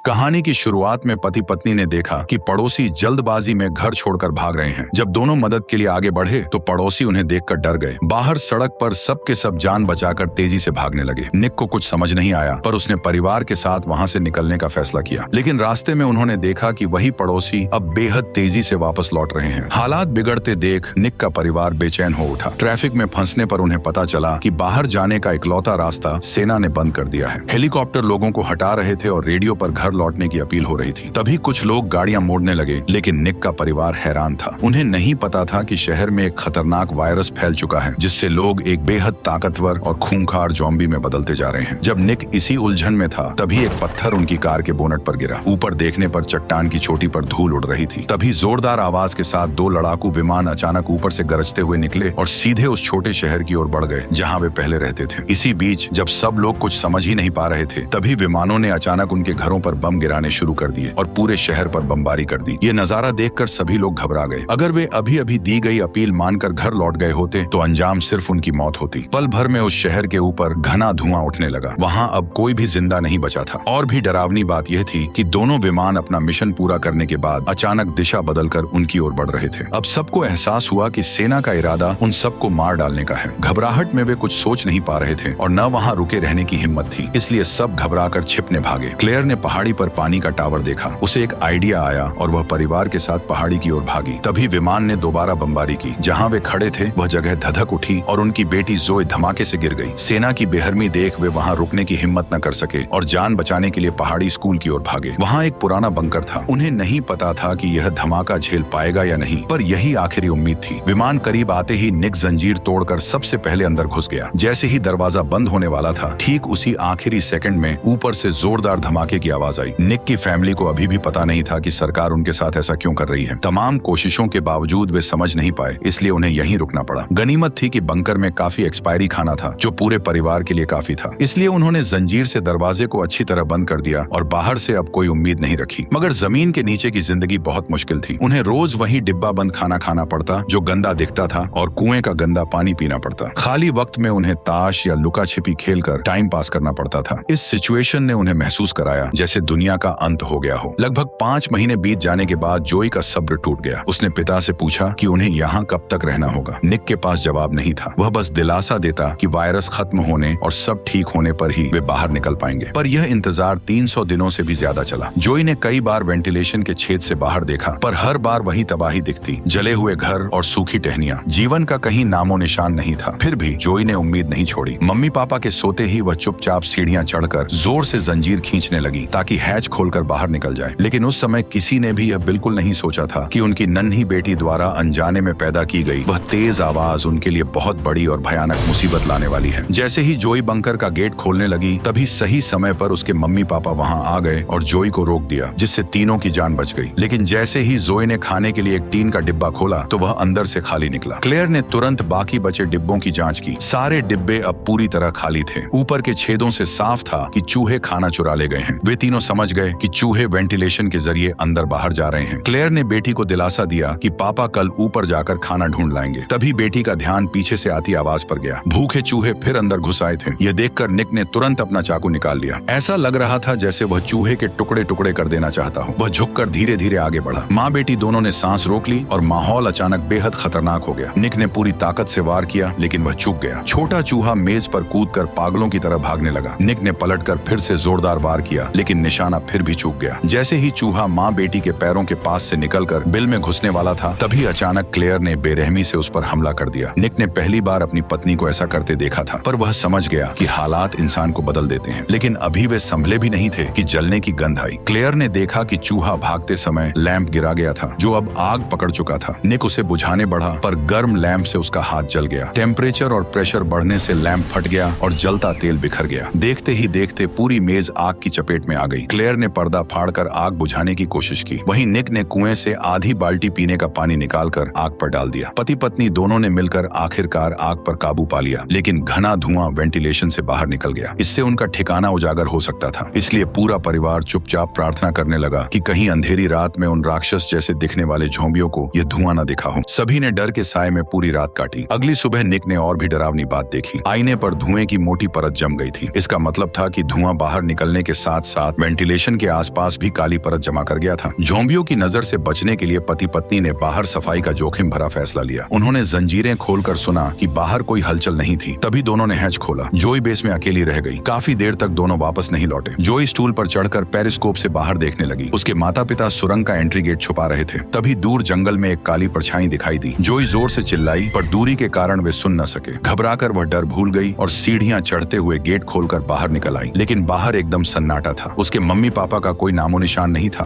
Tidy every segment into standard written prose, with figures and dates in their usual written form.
कहानी की शुरुआत में पति पत्नी ने देखा कि पड़ोसी जल्दबाजी में घर छोड़कर भाग रहे हैं। जब दोनों मदद के लिए आगे बढ़े तो पड़ोसी उन्हें देखकर डर गए। बाहर सड़क पर सब के सब जान बचाकर तेजी से भागने लगे। निक को कुछ समझ नहीं आया, पर उसने परिवार के साथ वहां से निकलने का फैसला किया। लेकिन रास्ते में उन्होंने देखा कि वही पड़ोसी अब बेहद तेजी से वापस लौट रहे हैं। हालात बिगड़ते देख निक का परिवार बेचैन हो उठा। ट्रैफिक में फंसने पर उन्हें पता चला कि बाहर जाने का इकलौता रास्ता सेना ने बंद कर दिया है। हेलीकॉप्टर लोगों को हटा रहे थे और रेडियो पर घर लौटने की अपील हो रही थी। तभी कुछ लोग गाड़ियां मोड़ने लगे, लेकिन निक का परिवार हैरान था। उन्हें नहीं पता था कि शहर में एक खतरनाक वायरस फैल चुका है, जिससे लोग एक बेहद ताकतवर और खूंखार ज़ॉम्बी में बदलते जा रहे हैं। जब निक इसी उलझन में था, तभी एक पत्थर उनकी कार के बोनट पर गिरा। ऊपर देखने पर चट्टान की चोटी पर धूल उड़ रही थी। तभी जोरदार आवाज के साथ दो लड़ाकू विमान अचानक ऊपर से गरजते हुए निकले और सीधे उस छोटे शहर की ओर बढ़ गए जहां वे पहले रहते थे। इसी बीच जब सब लोग कुछ समझ ही नहीं पा रहे थे, तभी विमानों ने अचानक उनके घरों पर बम गिराने शुरू कर दिए और पूरे शहर पर बमबारी कर दी। ये नजारा देखकर सभी लोग घबरा गए। अगर वे अभी अभी दी गई अपील मानकर घर लौट गए होते तो अंजाम सिर्फ उनकी मौत होती। पल भर में उस शहर के ऊपर घना धुआं उठने लगा। वहां अब कोई भी जिंदा नहीं बचा था। और भी डरावनी बात यह थी कि दोनों विमान अपना मिशन पूरा करने के बाद अचानक दिशा बदलकर उनकी ओर बढ़ रहे थे। अब सबको एहसास हुआ कि सेना का इरादा उन सबको मार डालने का है। घबराहट में वे कुछ सोच नहीं पा रहे थे और न वहां रुके रहने की हिम्मत थी, इसलिए सब घबराकर छिपने भागे। क्लेयर ने पहाड़ी पर पानी का टावर देखा। उसे एक आइडिया आया और वह परिवार के साथ पहाड़ी की ओर भागी। तभी विमान ने दोबारा बमबारी की। जहां वे खड़े थे वह जगह धधक उठी और उनकी बेटी जोए धमाके से गिर गई। सेना की बेरहमी देख वे वहां रुकने की हिम्मत न कर सके और जान बचाने के लिए पहाड़ी स्कूल की ओर भागे। वहां एक पुराना बंकर था। उन्हें नहीं पता था कि यह धमाका झेल पाएगा या नहीं, पर यही आखिरी उम्मीद थी। विमान करीब आते ही निक जंजीर तोड़कर सबसे पहले अंदर घुस गया। जैसे ही दरवाजा बंद होने वाला था, ठीक उसी आखिरी सेकंड में ऊपर से जोरदार धमाके की आवाज आई। निक की फैमिली को अभी भी पता नहीं था कि सरकार उनके साथ ऐसा क्यों कर रही है। तमाम कोशिशों के बावजूद वे समझ नहीं पाए, इसलिए उन्हें यहीं रुकना पड़ा। गनीमत थी कि बंकर में काफी एक्सपायरी खाना था, जो पूरे परिवार के लिए काफी था। इसलिए उन्होंने जंजीर से दरवाजे को अच्छी तरह बंद कर दिया और बाहर से अब कोई उम्मीद नहीं रखी। मगर जमीन के नीचे की जिंदगी बहुत मुश्किल थी। उन्हें रोज वही डिब्बा बंद खाना खाना पड़ता, जो गंदा दिखता था, और कुएं का गंदा पानी पीना पड़ता। खाली वक्त में उन्हें ताश या लुका छिपी खेलकर टाइम पास करना पड़ता था। इस सिचुएशन ने उन्हें महसूस कराया जैसे दुनिया का अंत हो गया हो। लगभग 5 महीने बीत जाने के बाद जोई का सब्र टूट गया। उसने पिता से पूछा कि उन्हें यहाँ कब तक रहना होगा। निक के पास जवाब नहीं था। वह बस दिलासा देता कि वायरस खत्म होने और सब ठीक होने पर ही वे बाहर निकल पाएंगे। पर यह इंतजार 300 दिनों से भी ज्यादा चला। जोई ने कई बार वेंटिलेशन के छेद से बाहर देखा, पर हर बार वही तबाही दिखती, जले हुए घर और सूखी टहनियां। जीवन का कहीं नामो निशान नहीं था। फिर भी जोई ने उम्मीद नहीं छोड़ी। मम्मी पापा के सोते ही वह चुपचाप सीढ़ियां चढ़कर जोर से जंजीर खींचने लगी ताकि हैच खोलकर बाहर निकल जाए। लेकिन उस समय किसी ने भी यह बिल्कुल नहीं सोचा था कि उनकी नन्ही बेटी द्वारा अनजाने में पैदा की गई वह तेज आवाज उनके लिए बहुत बड़ी और भयानक मुसीबत लाने वाली है। जैसे ही जोई बंकर का गेट खोलने लगी, तभी सही समय पर उसके मम्मी पापा वहां आ गए और जोई को रोक दिया, जिससे तीनों की जान बच गई। लेकिन जैसे ही जोई ने खाने के लिए एक टीन का डिब्बा खोला तो वह अंदर से खाली निकला। क्लेयर ने तुरंत बाकी बचे डिब्बों की जांच की। सारे डिब्बे अब पूरी तरह खाली थे। ऊपर के छेदों से साफ था कि चूहे खाना चुरा ले गए हैं। वे तीनों समझ गए कि चूहे वेंटिलेशन के जरिए अंदर बाहर जा रहे हैं। क्लेयर ने बेटी को दिलासा दिया कि पापा कल ऊपर जाकर खाना ढूंढ लाएंगे। तभी बेटी का ध्यान पीछे से आती आवाज पर गया। भूखे चूहे फिर अंदर घुस आए थे। यह देखकर निक ने तुरंत अपना चाकू निकाल लिया। ऐसा लग रहा था जैसे वह चूहे के टुकड़े टुकड़े कर देना चाहता हो। वह झुककर धीरे धीरे आगे बढ़ा। माँ बेटी दोनों ने सांस रोक ली और माहौल अचानक बेहद खतरनाक हो गया। निक ने पूरी ताकत से वार किया, लेकिन वह चूक गया। छोटा चूहा मेज पर कूदकर पागलों की तरह भागने लगा। निक ने पलटकर फिर से जोरदार वार किया, लेकिन निशाना फिर भी चूक गया। जैसे ही चूहा माँ बेटी के पैरों के पास से निकलकर बिल में घुसने वाला था, तभी अचानक क्लेयर ने बेरहमी से उस पर हमला कर दिया। निक ने पहली बार अपनी पत्नी को ऐसा करते देखा था, पर वह समझ गया कि हालात इंसान को बदल देते हैं। लेकिन अभी वे संभले भी नहीं थे कि जलने की गंध आई। क्लेयर ने देखा कि चूहा भागते समय लैंप गिरा गया था, जो अब आग पकड़ चुका था। निक उसे बुझाने बढ़ा, पर गर्म लैंप से उसका हाथ जल गया। टेम्परेचर और प्रेशर बढ़ने से लैंप फट गया और जलता तेल बिखर गया। देखते ही देखते पूरी मेज आग की चपेट में आ गई। क्लेयर ने पर्दा फाड़कर आग बुझाने की कोशिश की। वहीं निक ने कुएं से आधी बाल्टी पीने का पानी निकालकर आग पर डाल दिया। पति पत्नी दोनों ने मिलकर आखिरकार आग पर काबू पा लिया, लेकिन घना धुआं वेंटिलेशन से बाहर निकल गया। इससे उनका ठिकाना उजागर हो सकता था। इसलिए पूरा परिवार चुपचाप प्रार्थना करने लगा कि कहीं अंधेरी रात में उन राक्षस जैसे दिखने वाले झोंबियों को यह धुआं न दिखा हो। सभी ने डर के साए में पूरी रात काटी। अगली सुबह निक ने और भी डरावनी बात देखी। आईने पर धुएं की मोटी परत जम गई थी। इसका मतलब था कि धुआं बाहर निकलने के साथ साथ वेंटिलेशन के आसपास भी काली परत जमा कर गया था। ज़ॉम्बियों की नजर से बचने के लिए पति पत्नी ने बाहर सफाई का जोखिम भरा फैसला लिया। उन्होंने जंजीरें खोलकर सुना कि बाहर कोई हलचल नहीं थी। तभी दोनों ने हैच खोला। जोई बेस में अकेली रह गई। काफी देर तक दोनों वापस नहीं लौटे। जोई स्टूल पर चढ़कर पेरिस्कोप से बाहर देखने लगी। उसके माता पिता सुरंग का एंट्री गेट छुपा रहे थे। तभी दूर जंगल में एक काली परछाई दिखाई दी। जोई जोर से चिल्लाई, पर दूरी के कारण वे सुन न सके। घबराकर वह डर भूल गई और सीढ़ियां चढ़ते हुए गेट खोलकर बाहर निकल आई। लेकिन बाहर एकदम सन्नाटा था। उसके मम्मी पापा का कोई नामो निशान नहीं था।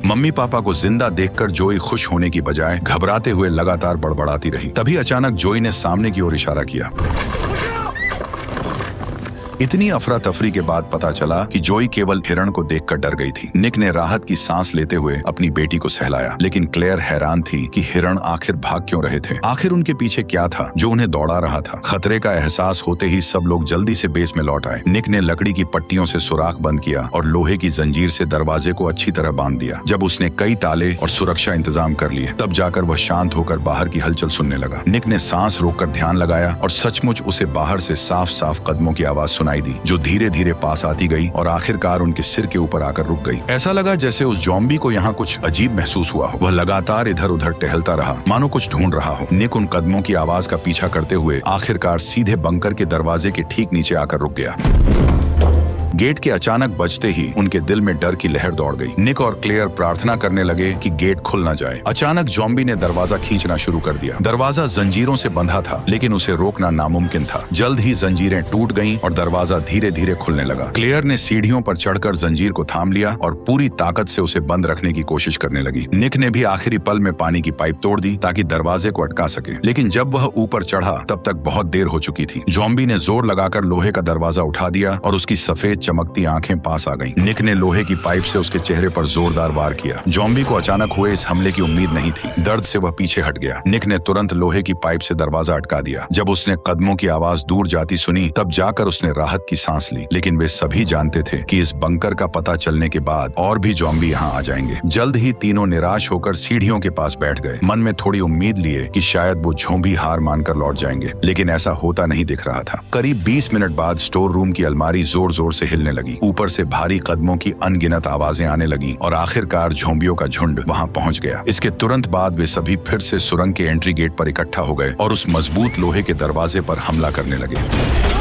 मम्मी पापा को जिंदा देखकर जोई खुश होने की बजाय घबराते हुए लगातार बड़बड़ाती रही। तभी अचानक जोई ने सामने की ओर इशारा किया। इतनी अफरा तफरी के बाद पता चला कि जोई केवल हिरण को देखकर डर गई थी। निक ने राहत की सांस लेते हुए अपनी बेटी को सहलाया, लेकिन क्लेयर हैरान थी कि हिरण आखिर भाग क्यों रहे थे। आखिर उनके पीछे क्या था जो उन्हें दौड़ा रहा था। खतरे का एहसास होते ही सब लोग जल्दी से बेस में लौट आए। निक ने लकड़ी की पट्टियों से सुराख बंद किया और लोहे की जंजीर से दरवाजे को अच्छी तरह बांध दिया। जब उसने कई ताले और सुरक्षा इंतजाम कर लिए, तब जाकर वह शांत होकर बाहर की हलचल सुनने लगा। निक ने सांस रोककर ध्यान लगाया और सचमुच उसे बाहर से साफ साफ कदमों की आवाज सुनाई दी, जो धीरे धीरे पास आती गई और आखिरकार उनके सिर के ऊपर आकर रुक गई। ऐसा लगा जैसे उस ज़ॉम्बी को यहाँ कुछ अजीब महसूस हुआ हो। वह लगातार इधर उधर टहलता रहा, मानो कुछ ढूंढ रहा हो। निक उन कदमों की आवाज का पीछा करते हुए आखिरकार सीधे बंकर के दरवाजे के ठीक नीचे आकर रुक गया। गेट के अचानक बजते ही उनके दिल में डर की लहर दौड़ गई। निक और क्लेयर प्रार्थना करने लगे कि गेट खुल न जाए। अचानक ज़ॉम्बी ने दरवाजा खींचना शुरू कर दिया। दरवाजा जंजीरों से बंधा था, लेकिन उसे रोकना नामुमकिन था। जल्द ही जंजीरें टूट गईं और दरवाजा धीरे धीरे खुलने लगा। क्लेयर ने सीढ़ियों पर चढ़कर जंजीर को थाम लिया और पूरी ताकत से उसे बंद रखने की कोशिश करने लगी। निक ने भी आखिरी पल में पानी की पाइप तोड़ दी ताकि दरवाजे को अटका सके, लेकिन जब वह ऊपर चढ़ा तब तक बहुत देर हो चुकी थी। ज़ॉम्बी ने जोर लगाकर लोहे का दरवाजा उठा दिया और उसकी सफेद चमकती आंखें पास आ गईं। निक ने लोहे की पाइप से उसके चेहरे पर जोरदार वार किया। ज़ॉम्बी को अचानक हुए इस हमले की उम्मीद नहीं थी। दर्द से वह पीछे हट गया। निक ने तुरंत लोहे की पाइप से दरवाजा अटका दिया। जब उसने कदमों की आवाज दूर जाती सुनी, तब जाकर उसने राहत की सांस ली। लेकिन वे सभी जानते थे कि इस बंकर का पता चलने के बाद और भी ज़ॉम्बी यहाँ आ जाएंगे। जल्द ही तीनों निराश होकर सीढ़ियों के पास बैठ गए, मन में थोड़ी उम्मीद लिए कि शायद वो ज़ॉम्बी हार मानकर लौट जाएंगे, लेकिन ऐसा होता नहीं दिख रहा था। करीब 20 मिनट बाद स्टोर रूम की अलमारी जोर जोर से हिलने लगी। ऊपर से भारी कदमों की अनगिनत आवाजें आने लगी और आखिरकार ज़ॉम्बियों का झुंड वहां पहुंच गया। इसके तुरंत बाद वे सभी फिर से सुरंग के एंट्री गेट पर इकट्ठा हो गए और उस मजबूत लोहे के दरवाजे पर हमला करने लगे।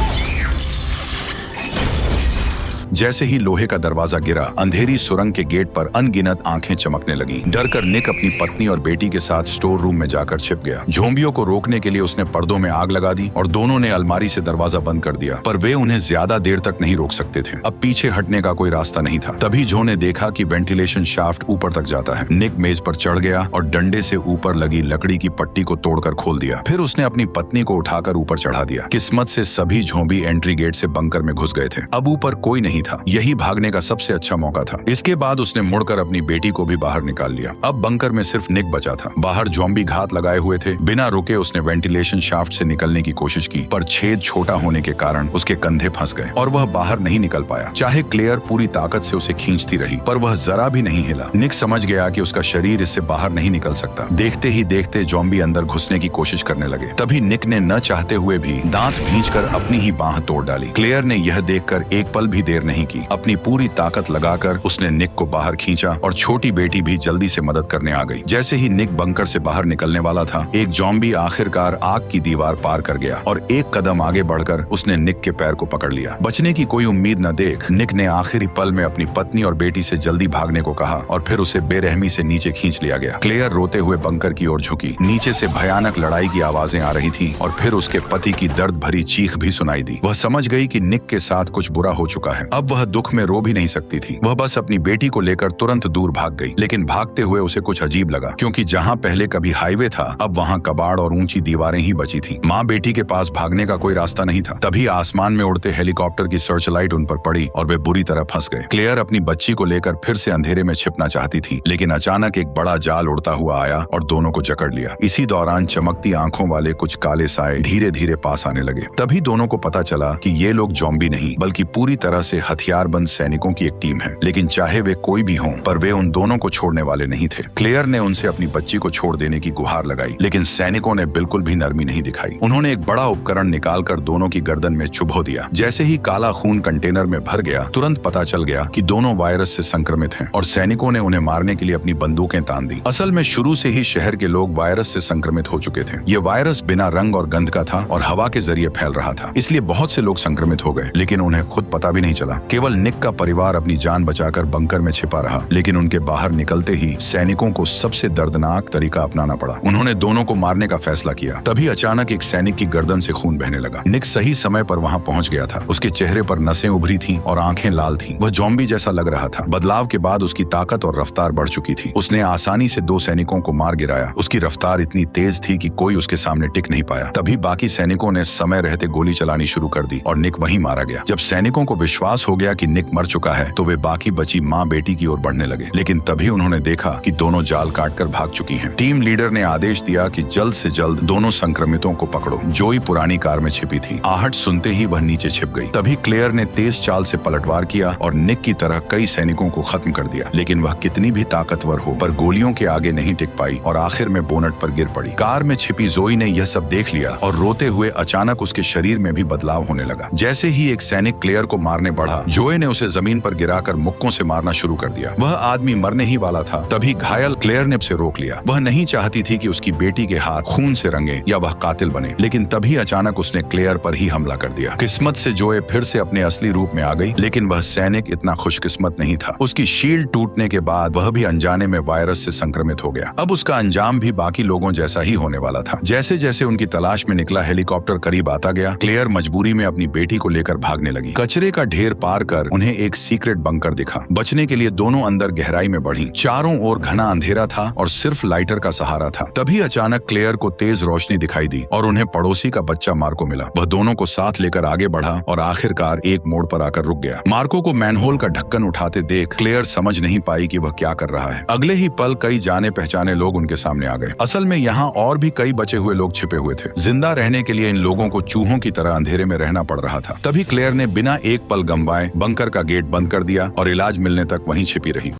जैसे ही लोहे का दरवाजा गिरा, अंधेरी सुरंग के गेट पर अनगिनत आंखें चमकने लगी। डरकर निक अपनी पत्नी और बेटी के साथ स्टोर रूम में जाकर छिप गया। ज़ॉम्बियों को रोकने के लिए उसने पर्दों में आग लगा दी और दोनों ने अलमारी से दरवाजा बंद कर दिया, पर वे उन्हें ज्यादा देर तक नहीं रोक सकते थे। अब पीछे हटने का कोई रास्ता नहीं था। तभी जो ने देखा कि वेंटिलेशन शाफ्ट ऊपर तक जाता है। निक मेज पर चढ़ गया और डंडे से ऊपर लगी लकड़ी की पट्टी को तोड़कर खोल दिया। फिर उसने अपनी पत्नी को उठाकर ऊपर चढ़ा दिया। किस्मत से सभी ज़ॉम्बी एंट्री गेट से बंकर में घुस गए थे। अब ऊपर कोई नहीं था। यही भागने का सबसे अच्छा मौका था। इसके बाद उसने मुड़कर अपनी बेटी को भी बाहर निकाल लिया। अब बंकर में सिर्फ निक बचा था। बाहर ज़ॉम्बी घात लगाए हुए थे। बिना रुके उसने वेंटिलेशन शाफ्ट से निकलने की कोशिश की, पर छेद छोटा होने के कारण उसके कंधे फंस गए और वह बाहर नहीं निकल पाया। चाहे क्लेयर पूरी ताकत से उसे खींचती रही, पर वह जरा भी नहीं हिला। निक समझ गया कि उसका शरीर इससे बाहर नहीं निकल सकता। देखते ही देखते ज़ॉम्बी अंदर घुसने की कोशिश करने लगे। तभी निक ने न चाहते हुए भी दांत भींचकर अपनी ही बांह तोड़ डाली। क्लेयर ने यह देखकर एक पल भी देर नहीं की। अपनी पूरी ताकत लगाकर उसने निक को बाहर खींचा और छोटी बेटी भी जल्दी से मदद करने आ गई। जैसे ही निक बंकर से बाहर निकलने वाला था, एक ज़ॉम्बी आखिरकार आग की दीवार पार कर गया और एक कदम आगे बढ़कर उसने निक के पैर को पकड़ लिया। बचने की कोई उम्मीद न देख निक ने आखिरी पल में अपनी पत्नी और बेटी से जल्दी भागने को कहा और फिर उसे बेरहमी से नीचे खींच लिया गया। क्लेयर रोते हुए बंकर की ओर झुकी। नीचे से भयानक लड़ाई की आवाजें आ रही थी और फिर उसके पति की दर्द भरी चीख भी सुनाई दी। वह समझ गई कि निक के साथ कुछ बुरा हो चुका है। अब वह दुख में रो भी नहीं सकती थी। वह बस अपनी बेटी को लेकर तुरंत दूर भाग गई। लेकिन भागते हुए उसे कुछ अजीब लगा, क्योंकि जहां पहले कभी हाईवे था, अब वहां कबाड़ और ऊंची दीवारें ही बची थी। माँ बेटी के पास भागने का कोई रास्ता नहीं था। तभी आसमान में उड़ते हेलीकॉप्टर की सर्च लाइट उन पर पड़ी और वे बुरी तरह फंस गए। क्लेयर अपनी बच्ची को लेकर फिर से अंधेरे में छिपना चाहती थी, लेकिन अचानक एक बड़ा जाल उड़ता हुआ आया और दोनों को जकड़ लिया। इसी दौरान चमकती आंखों वाले कुछ काले साए धीरे धीरे पास आने लगे। तभी दोनों को पता चला कि ये लोग ज़ॉम्बी नहीं, बल्कि पूरी तरह से हथियारबंद सैनिकों की एक टीम है, लेकिन चाहे वे कोई भी हों, पर वे उन दोनों को छोड़ने वाले नहीं थे। क्लेयर ने उनसे अपनी बच्ची को छोड़ देने की गुहार लगाई, लेकिन सैनिकों ने बिल्कुल भी नरमी नहीं दिखाई। उन्होंने एक बड़ा उपकरण निकालकर दोनों की गर्दन में चुभो दिया। जैसे ही काला खून कंटेनर में भर गया, तुरंत पता चल गया कि दोनों वायरस से संक्रमित हैं और सैनिकों ने उन्हें मारने के लिए अपनी बंदूकें तान दी। असल में शुरू से ही शहर के लोग वायरस से संक्रमित हो चुके थे। ये वायरस बिना रंग और गंध का था और हवा के जरिए फैल रहा था, इसलिए बहुत से लोग संक्रमित हो गए, लेकिन उन्हें खुद पता भी नहीं चला। केवल निक का परिवार अपनी जान बचाकर बंकर में छिपा रहा, लेकिन उनके बाहर निकलते ही सैनिकों को सबसे दर्दनाक तरीका अपनाना पड़ा। उन्होंने दोनों को मारने का फैसला किया। तभी अचानक एक सैनिक की गर्दन से खून बहने लगा। निक सही समय पर वहां पहुंच गया था। उसके चेहरे पर नसें उभरी थीं और आंखें लाल थीं। वह ज़ॉम्बी जैसा लग रहा था। बदलाव के बाद उसकी ताकत और रफ्तार बढ़ चुकी थी। उसने आसानी से 2 सैनिकों को मार गिराया। उसकी रफ्तार इतनी तेज थी कि कोई उसके सामने टिक नहीं पाया। तभी बाकी सैनिकों ने समय रहते गोली चलानी शुरू कर दी और निक वहीं मारा गया। जब सैनिकों को विश्वास हो गया कि निक मर चुका है, तो वे बाकी बची माँ बेटी की ओर बढ़ने लगे, लेकिन तभी उन्होंने देखा कि दोनों जाल काटकर भाग चुकी हैं। टीम लीडर ने आदेश दिया कि जल्द से जल्द दोनों संक्रमितों को पकड़ो। जोई पुरानी कार में छिपी थी। आहट सुनते ही वह नीचे छिप गई। तभी क्लेयर ने तेज चाल से पलटवार किया और निक की तरह कई सैनिकों को खत्म कर दिया, लेकिन वह कितनी भी ताकतवर हो, पर गोलियों के आगे नहीं टिक पाई और आखिर में बोनट पर गिर पड़ी। कार में छिपी जोई ने यह सब देख लिया और रोते हुए अचानक उसके शरीर में भी बदलाव होने लगा। जैसे ही एक सैनिक क्लेयर को मारने बढ़ा, जोए ने उसे जमीन पर गिराकर मुक्कों से मारना शुरू कर दिया। वह आदमी मरने ही वाला था, तभी घायल क्लेयर ने उसे रोक लिया। वह नहीं चाहती थी कि उसकी बेटी के हाथ खून से रंगे या वह कातिल बने, लेकिन तभी अचानक उसने क्लेयर पर ही हमला कर दिया। किस्मत से जोए फिर से अपने असली रूप में आ गई, लेकिन वह सैनिक इतना खुशकिस्मत नहीं था। उसकी शील्ड टूटने के बाद वह भी अनजाने में वायरस से संक्रमित हो गया। अब उसका अंजाम भी बाकी लोगों जैसा ही होने वाला था। जैसे जैसे उनकी तलाश में निकला हेलीकॉप्टर करीब आता गया, क्लेयर मजबूरी में अपनी बेटी को लेकर भागने लगी। कचरे का ढेर पार कर उन्हें एक सीक्रेट बंकर दिखा। बचने के लिए दोनों अंदर गहराई में बढ़ी। चारों ओर घना अंधेरा था और सिर्फ लाइटर का सहारा था। तभी अचानक क्लेयर को तेज रोशनी दिखाई दी और उन्हें पड़ोसी का बच्चा मार्को मिला। वह दोनों को साथ लेकर आगे बढ़ा और आखिरकार एक मोड़ पर आकर रुक गया। मार्को को मैनहोल का ढक्कन उठाते देख क्लेयर समझ नहीं पाई कि वह क्या कर रहा है। अगले ही पल कई जाने पहचाने लोग उनके सामने आ गए। असल में यहाँ और भी कई बचे हुए लोग छिपे हुए थे। जिंदा रहने के लिए इन लोगों को चूहों की तरह अंधेरे में रहना पड़ रहा था। तभी क्लेयर ने बिना एक पल गंवाए बंकर का गेट बंद कर दिया और इलाज मिलने तक वहीं छिपी रही।